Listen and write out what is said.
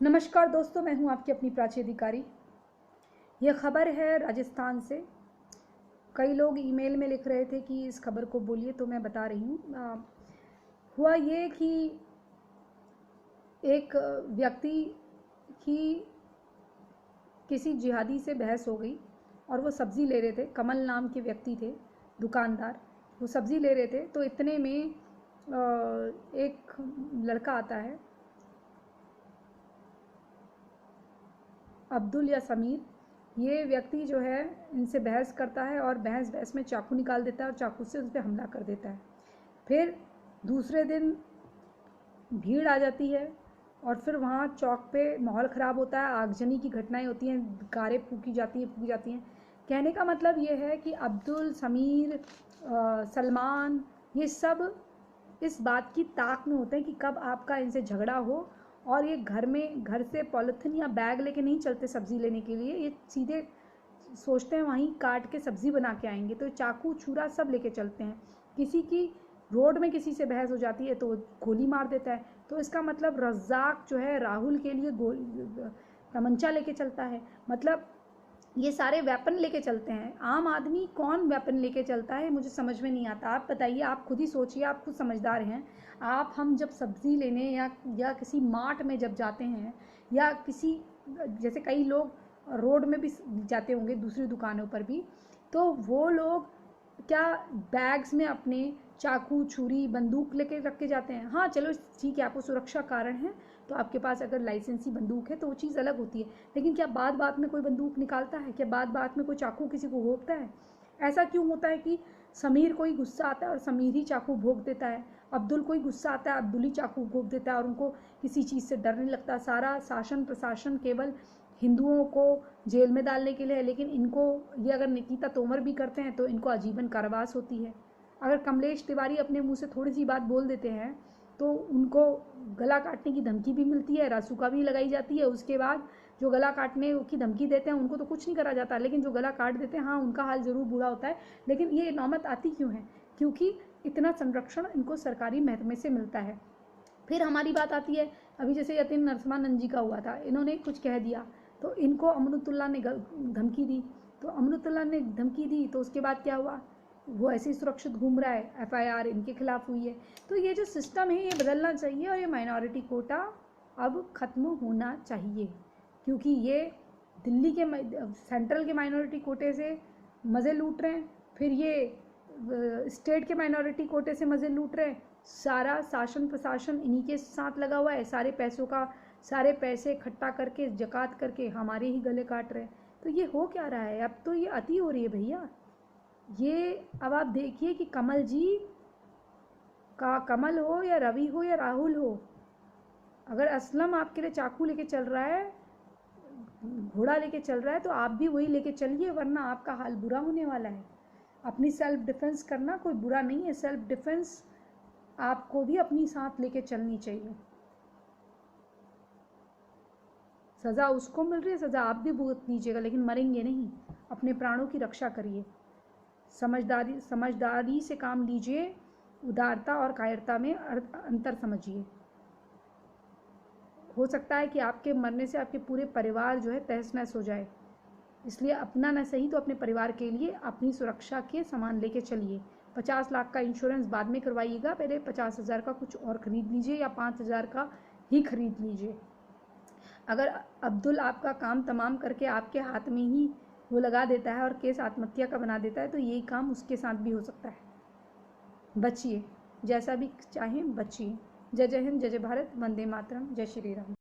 नमस्कार दोस्तों, मैं हूं आपकी अपनी प्राची अधिकारी। यह खबर है राजस्थान से। कई लोग ईमेल में लिख रहे थे कि इस खबर को बोलिए, तो मैं बता रही हूँ। हुआ ये कि एक व्यक्ति की किसी जिहादी से बहस हो गई और वो सब्ज़ी ले रहे थे। कमल नाम के व्यक्ति थे, दुकानदार। वो सब्ज़ी ले रहे थे, तो इतने में एक लड़का आता है, अब्दुल या समीर। ये व्यक्ति जो है इनसे बहस करता है और बहस में चाकू निकाल देता है और चाकू से उस पर हमला कर देता है। फिर दूसरे दिन भीड़ आ जाती है और फिर वहाँ चौक पे माहौल ख़राब होता है, आगजनी की घटनाएं होती हैं, कारें फूकी जाती हैं। कहने का मतलब ये है कि अब्दुल, समीर, सलमान, ये सब इस बात की ताक में होते हैं कि कब आपका इनसे झगड़ा हो। और ये घर से पॉलिथीन या बैग लेके नहीं चलते सब्ज़ी लेने के लिए, ये सीधे सोचते हैं वहीं काट के सब्ज़ी बना के आएंगे, तो चाकू छुरा सब लेके चलते हैं। किसी की रोड में किसी से बहस हो जाती है तो गोली मार देता है। तो इसका मतलब रज़ाक जो है राहुल के लिए तमंचा लेके चलता है। मतलब ये सारे वेपन लेके चलते हैं। आम आदमी कौन वेपन लेके चलता है, मुझे समझ में नहीं आता। आप बताइए, आप खुद ही सोचिए, आप खुद समझदार हैं। हम जब सब्ज़ी लेने या किसी मार्ट में जब जाते हैं, या किसी जैसे कई लोग रोड में भी जाते होंगे दूसरी दुकानों पर भी, तो वो लोग क्या बैग्स में अपने चाकू, छुरी, बंदूक लेके रख के जाते हैं? हाँ चलो ठीक है, आपको सुरक्षा कारण है तो आपके पास अगर लाइसेंसी बंदूक है तो वो चीज़ अलग होती है। लेकिन क्या बात में कोई बंदूक निकालता है? क्या बात में कोई चाकू किसी को भोंकता है? ऐसा क्यों होता है कि समीर कोई गुस्सा आता है और समीर ही चाकू भोंक देता है, अब्दुल कोई गुस्सा आता है, अब्दुल ही चाकू भोंक देता है, और उनको किसी चीज़ से डर नहीं लगता? सारा शासन प्रशासन केवल हिंदुओं को जेल में डालने के लिए है, लेकिन इनको ये अगर निकिता तोमर भी करते हैं तो इनको आजीवन कारावास होती है। अगर कमलेश तिवारी अपने मुंह से थोड़ी सी बात बोल देते हैं तो उनको गला काटने की धमकी भी मिलती है, रासुका भी लगाई जाती है। उसके बाद जो गला काटने की धमकी देते हैं उनको तो कुछ नहीं करा जाता, लेकिन जो गला काट देते हैं, हाँ उनका हाल ज़रूर बुरा होता है। लेकिन ये नौबत आती क्यों है? क्योंकि इतना संरक्षण इनको सरकारी महकमे से मिलता है। फिर हमारी बात आती है, अभी जैसे यतीन नरसिम्हानंद जी का हुआ था, इन्होंने कुछ कह दिया तो इनको अमरुतुल्लाह ने धमकी दी, तो अमरुतुल्लाह ने धमकी दी तो उसके बाद क्या हुआ? वो ऐसे ही सुरक्षित घूम रहा है, FIR इनके खिलाफ हुई है। तो ये जो सिस्टम है ये बदलना चाहिए और ये माइनॉरिटी कोटा अब ख़त्म होना चाहिए, क्योंकि ये दिल्ली के सेंट्रल के माइनॉरिटी कोटे से मज़े लूट रहे हैं, फिर ये स्टेट के माइनॉरिटी कोटे से मज़े लूट रहे हैं। सारा शासन प्रशासन इन्हीं के साथ लगा हुआ है, सारे पैसे इकट्ठा करके जकात करके हमारे ही गले काट रहे हैं। तो ये हो क्या रहा है? अब तो ये अति हो रही है भैया। ये अब आप देखिए कि कमल जी का, कमल हो या रवि हो या राहुल हो, अगर असलम आपके लिए चाकू लेके चल रहा है, घोड़ा लेके चल रहा है, तो आप भी वही लेके चलिए, वरना आपका हाल बुरा होने वाला है। अपनी सेल्फ डिफेंस करना कोई बुरा नहीं है, सेल्फ डिफेंस आपको भी अपनी साथ लेके चलनी चाहिए। सज़ा उसको मिल रही है, सज़ा आप भी भुगत लीजिएगा, लेकिन मरेंगे नहीं। अपने प्राणों की रक्षा करिए, समझदारी से काम लीजिए, उदारता और कायरता में अंतर समझिए। हो सकता है कि आपके मरने से आपके पूरे परिवार जो है तहस नहस हो जाए, इसलिए अपना न सही तो अपने परिवार के लिए अपनी सुरक्षा के सामान लेके चलिए। 50 लाख का इंश्योरेंस बाद में करवाइएगा, पहले 50,000 का कुछ और ख़रीद लीजिए या 5,000 का ही खरीद लीजिए। अगर अब्दुल आपका काम तमाम करके आपके हाथ में ही वो लगा देता है और केस आत्महत्या का बना देता है, तो यही काम उसके साथ भी हो सकता है। बचिए, जैसा भी चाहें बचिए। जय जय हिंद, जय जय भारत, वंदे मातरम, जय श्री राम।